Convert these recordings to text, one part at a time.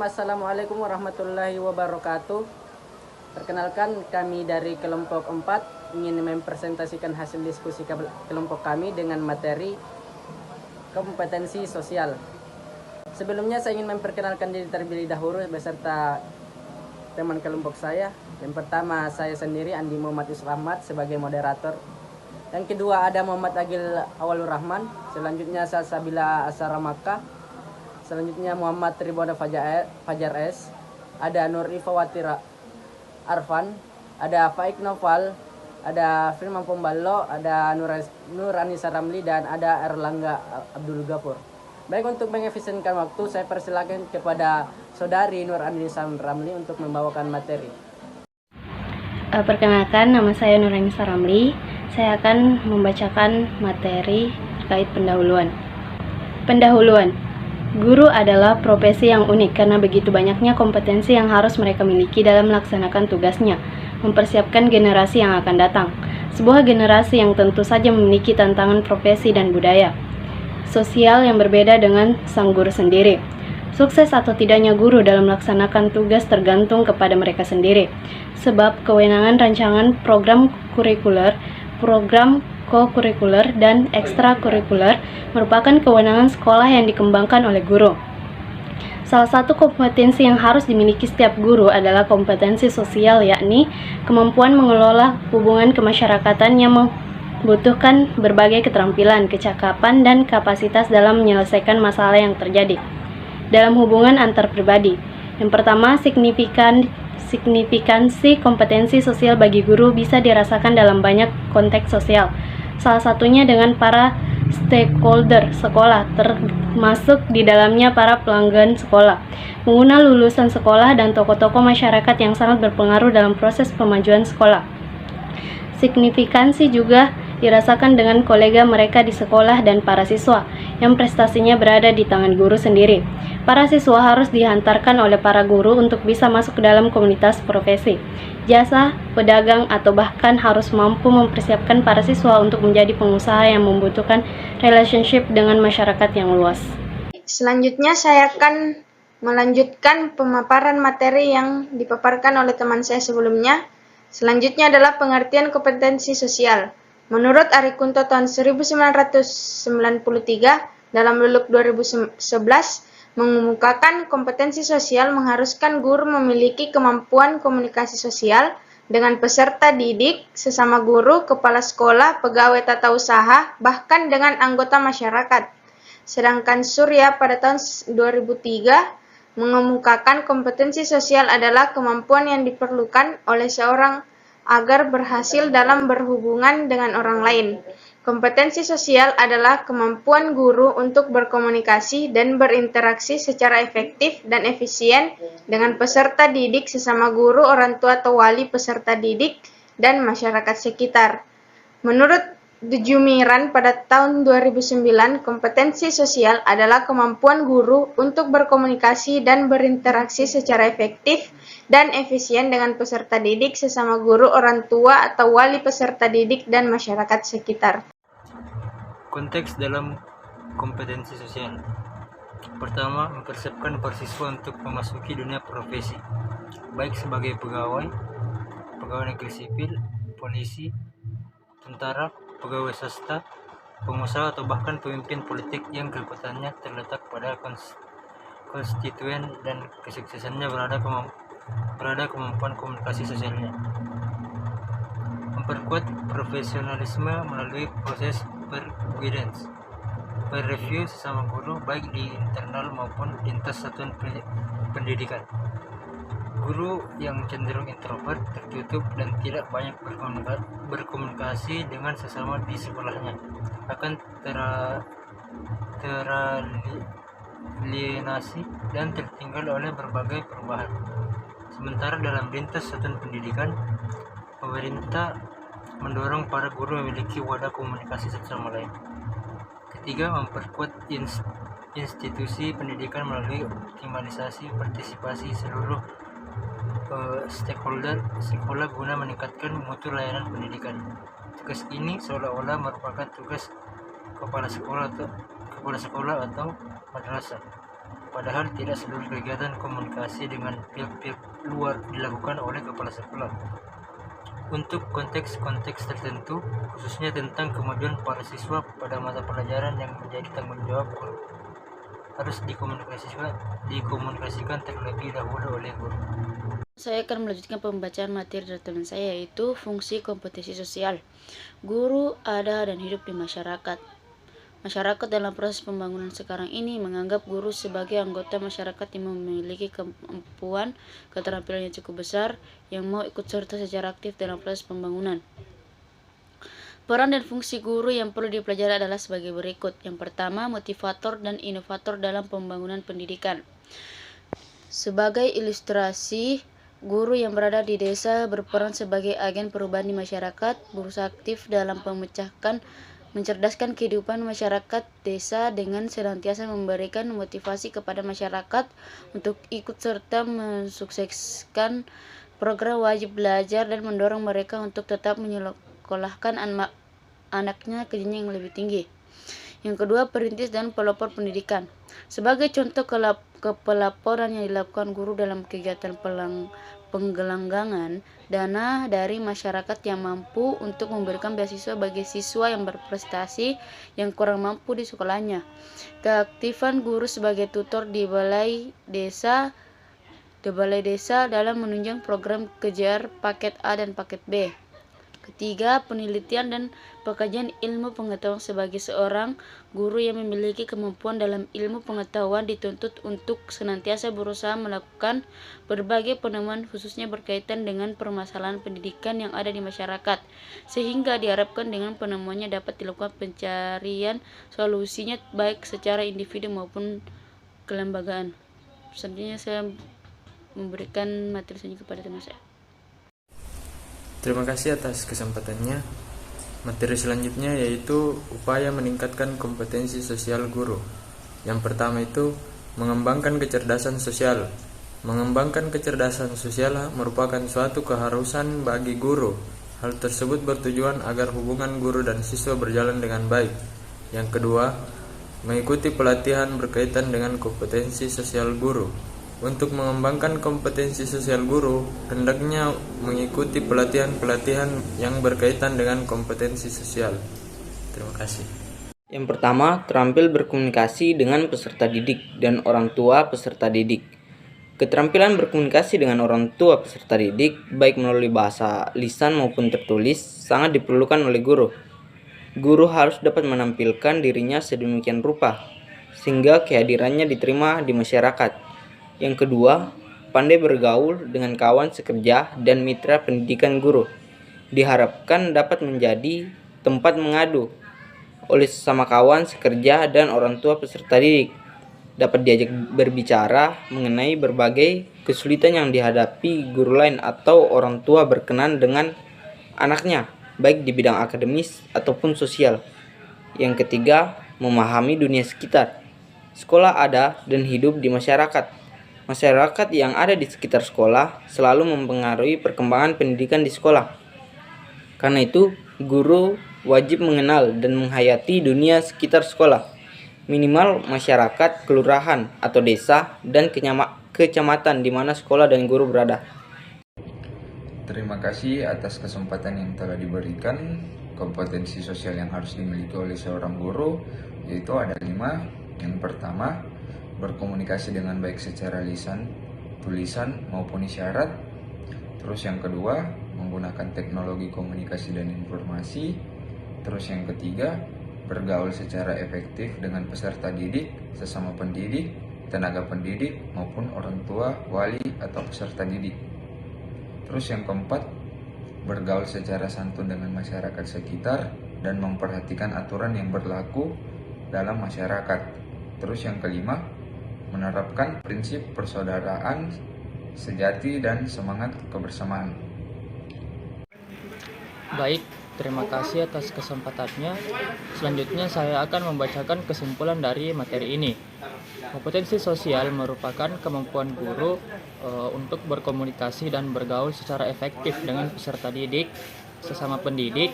Assalamualaikum warahmatullahi wabarakatuh. Perkenalkan, kami dari kelompok 4 ingin mempresentasikan hasil diskusi kelompok kami dengan materi kompetensi sosial. Sebelumnya saya ingin memperkenalkan diri terlebih dahulu beserta teman kelompok saya. Yang pertama, saya sendiri Andi Muhammad Yusuf Ahmad sebagai moderator. Yang kedua ada Muhammad Agil Awalur Rahman. Selanjutnya Salsabila Asara Makkah. Selanjutnya Muhammad Tribona Fajar S. Ada Nur Ifawati Arfan. Ada Faik Noval. Ada Firman Pomballo. Ada Nur Anissa Ramli. Dan ada Erlangga Abdul Ghafur. Baik, untuk mengefisienkan waktu, saya persilakan kepada Saudari Nur Anissa Ramli untuk membawakan materi. Perkenalkan, nama saya Nur Anissa Ramli. Saya akan membacakan materi terkait pendahuluan. Guru adalah profesi yang unik karena begitu banyaknya kompetensi yang harus mereka miliki dalam melaksanakan tugasnya, mempersiapkan generasi yang akan datang. Sebuah generasi yang tentu saja memiliki tantangan profesi dan budaya sosial yang berbeda dengan sang guru sendiri. Sukses atau tidaknya guru dalam melaksanakan tugas tergantung kepada mereka sendiri, sebab kewenangan rancangan program kurikuler, program co-kurikuler, dan ekstrakurikuler merupakan kewenangan sekolah yang dikembangkan oleh guru. Salah satu kompetensi yang harus dimiliki setiap guru adalah kompetensi sosial, yakni kemampuan mengelola hubungan kemasyarakatan yang membutuhkan berbagai keterampilan, kecakapan, dan kapasitas dalam menyelesaikan masalah yang terjadi dalam hubungan antar pribadi. Yang pertama, signifikansi kompetensi sosial bagi guru bisa dirasakan dalam banyak konteks sosial. Salah satunya dengan para stakeholder sekolah, termasuk di dalamnya para pelanggan sekolah, pengguna lulusan sekolah, dan tokoh-tokoh masyarakat yang sangat berpengaruh dalam proses pemajuan sekolah. Signifikansi juga dirasakan dengan kolega mereka di sekolah dan para siswa, yang prestasinya berada di tangan guru sendiri. Para siswa harus dihantarkan oleh para guru untuk bisa masuk ke dalam komunitas profesi, jasa, pedagang, atau bahkan harus mampu mempersiapkan para siswa untuk menjadi pengusaha yang membutuhkan relationship dengan masyarakat yang luas. Selanjutnya saya akan melanjutkan pemaparan materi yang dipaparkan oleh teman saya sebelumnya. Selanjutnya adalah pengertian kompetensi sosial. Menurut Ari Kunto tahun 1993 dalam Luluk 2011 mengemukakan kompetensi sosial mengharuskan guru memiliki kemampuan komunikasi sosial dengan peserta didik, sesama guru, kepala sekolah, pegawai tata usaha, bahkan dengan anggota masyarakat. Sedangkan Surya pada tahun 2003 mengemukakan kompetensi sosial adalah kemampuan yang diperlukan oleh seorang agar berhasil dalam berhubungan dengan orang lain. Kompetensi sosial adalah kemampuan guru untuk berkomunikasi dan berinteraksi secara efektif dan efisien dengan peserta didik, sesama guru, orang tua atau wali peserta didik, dan masyarakat sekitar. Menurut Dujumiran pada tahun 2009, kompetensi sosial adalah kemampuan guru untuk berkomunikasi dan berinteraksi secara efektif dan efisien dengan peserta didik, sesama guru, orang tua atau wali peserta didik, dan masyarakat sekitar. Konteks dalam kompetensi sosial. Pertama, mempersiapkan para siswa untuk memasuki dunia profesi, baik sebagai pegawai negeri sipil, polisi, tentara, pegawai swasta, pengusaha, atau bahkan pemimpin politik yang kedapatannya terletak pada konstituen dan kesuksesannya berada kemampuan komunikasi sosialnya. Memperkuat profesionalisme melalui proses per-guidance, per-review sesama guru baik di internal maupun lintas satuan pendidikan. Guru yang cenderung introvert, tertutup, dan tidak banyak berkomunikasi dengan sesama di sekolahnya akan teralienasi dan tertinggal oleh berbagai perubahan. Sementara dalam lintas satuan pendidikan, pemerintah mendorong para guru memiliki wadah komunikasi satu sama lain. Ketiga, memperkuat institusi pendidikan melalui optimalisasi partisipasi seluruh stakeholder sekolah guna meningkatkan mutu layanan pendidikan. Tugas ini seolah-olah merupakan tugas kepala sekolah atau madrasah. Padahal tidak seluruh kegiatan komunikasi dengan pihak-pihak luar dilakukan oleh kepala sekolah. Untuk konteks-konteks tertentu, khususnya tentang kemajuan para siswa pada mata pelajaran yang menjadi tanggung jawab guru, harus dikomunikasikan terlebih dahulu oleh guru. Saya akan melanjutkan pembacaan materi dari teman saya, yaitu fungsi kompetensi sosial. Guru ada dan hidup di masyarakat. Masyarakat dalam proses pembangunan sekarang ini menganggap guru sebagai anggota masyarakat yang memiliki kemampuan, keterampilan yang cukup besar, yang mau ikut serta secara aktif dalam proses pembangunan. Peran dan fungsi guru yang perlu dipelajari adalah sebagai berikut. Yang pertama, motivator dan inovator dalam pembangunan pendidikan. Sebagai ilustrasi, guru yang berada di desa berperan sebagai agen perubahan di masyarakat, berusaha aktif dalam mencerdaskan kehidupan masyarakat desa dengan senantiasa memberikan motivasi kepada masyarakat untuk ikut serta mensukseskan program wajib belajar dan mendorong mereka untuk tetap menyekolahkan anaknya ke jenjang yang lebih tinggi. Yang kedua, perintis dan pelopor pendidikan. Sebagai contoh kepelaporan yang dilakukan guru dalam kegiatan penggelanggangan dana dari masyarakat yang mampu untuk memberikan beasiswa bagi siswa yang berprestasi yang kurang mampu di sekolahnya. Keaktifan guru sebagai tutor di balai desa dalam menunjang program kejar paket A dan paket B. Ketiga, penelitian dan pengkajian ilmu pengetahuan. Sebagai seorang guru yang memiliki kemampuan dalam ilmu pengetahuan dituntut untuk senantiasa berusaha melakukan berbagai penemuan khususnya berkaitan dengan permasalahan pendidikan yang ada di masyarakat, sehingga diharapkan dengan penemuannya dapat dilakukan pencarian solusinya baik secara individu maupun kelembagaan. Selanjutnya saya memberikan materi selanjutnya kepada teman saya. Terima kasih atas kesempatannya. Materi selanjutnya yaitu upaya meningkatkan kompetensi sosial guru. Yang pertama itu mengembangkan kecerdasan sosial. Mengembangkan kecerdasan sosial merupakan suatu keharusan bagi guru. Hal tersebut bertujuan agar hubungan guru dan siswa berjalan dengan baik. Yang kedua, mengikuti pelatihan berkaitan dengan kompetensi sosial guru. Untuk mengembangkan kompetensi sosial guru, hendaknya mengikuti pelatihan-pelatihan yang berkaitan dengan kompetensi sosial. Terima kasih. Yang pertama, terampil berkomunikasi dengan peserta didik dan orang tua peserta didik. Keterampilan berkomunikasi dengan orang tua peserta didik, baik melalui bahasa lisan maupun tertulis, sangat diperlukan oleh guru. Guru harus dapat menampilkan dirinya sedemikian rupa, sehingga kehadirannya diterima di masyarakat. Yang kedua, pandai bergaul dengan kawan sekerja dan mitra pendidikan guru. Diharapkan dapat menjadi tempat mengadu oleh sesama kawan sekerja dan orang tua peserta didik. Dapat diajak berbicara mengenai berbagai kesulitan yang dihadapi guru lain atau orang tua berkenan dengan anaknya, baik di bidang akademis ataupun sosial. Yang ketiga, memahami dunia sekitar. Sekolah ada dan hidup di masyarakat. Masyarakat yang ada di sekitar sekolah selalu mempengaruhi perkembangan pendidikan di sekolah. Karena itu, guru wajib mengenal dan menghayati dunia sekitar sekolah, minimal masyarakat, kelurahan atau desa, dan kecamatan di mana sekolah dan guru berada. Terima kasih atas kesempatan yang telah diberikan. Kompetensi sosial yang harus dimiliki oleh seorang guru yaitu ada 5. Yang pertama, berkomunikasi dengan baik secara lisan, tulisan maupun isyarat. Terus yang kedua, menggunakan teknologi komunikasi dan informasi. Terus yang ketiga, bergaul secara efektif dengan peserta didik, sesama pendidik, tenaga pendidik maupun orang tua, wali atau peserta didik. Terus yang keempat, bergaul secara santun dengan masyarakat sekitar dan memperhatikan aturan yang berlaku dalam masyarakat. Terus yang kelima, menerapkan prinsip persaudaraan sejati dan semangat kebersamaan. Baik, terima kasih atas kesempatannya. Selanjutnya saya akan membacakan kesimpulan dari materi ini. Kompetensi sosial merupakan kemampuan guru untuk berkomunikasi dan bergaul secara efektif dengan peserta didik, sesama pendidik,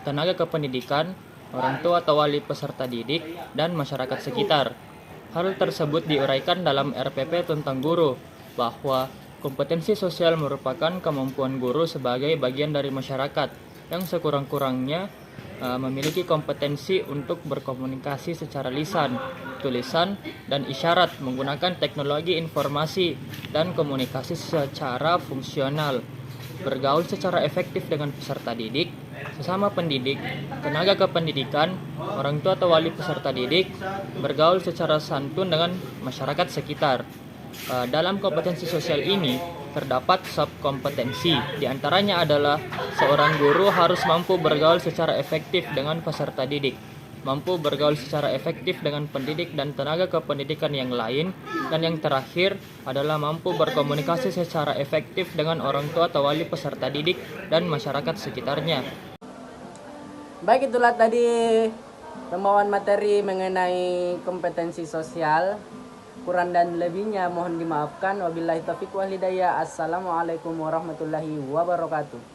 tenaga kependidikan, orang tua atau wali peserta didik, dan masyarakat sekitar. Hal tersebut diuraikan dalam RPP tentang guru, bahwa kompetensi sosial merupakan kemampuan guru sebagai bagian dari masyarakat yang sekurang-kurangnya memiliki kompetensi untuk berkomunikasi secara lisan, tulisan, dan isyarat menggunakan teknologi informasi dan komunikasi secara fungsional, bergaul secara efektif dengan peserta didik, sesama pendidik, tenaga kependidikan, orang tua atau wali peserta didik, bergaul secara santun dengan masyarakat sekitar. Dalam kompetensi sosial ini terdapat subkompetensi. Di antaranya adalah seorang guru harus mampu bergaul secara efektif dengan peserta didik, mampu bergaul secara efektif dengan pendidik dan tenaga kependidikan yang lain, dan yang terakhir adalah mampu berkomunikasi secara efektif dengan orang tua atau wali peserta didik dan masyarakat sekitarnya. Baik, itulah tadi pembawaan materi mengenai kompetensi sosial. Kurang dan lebihnya mohon dimaafkan. Wabillahi taufiq wal hidayah. Assalamualaikum warahmatullahi wabarakatuh.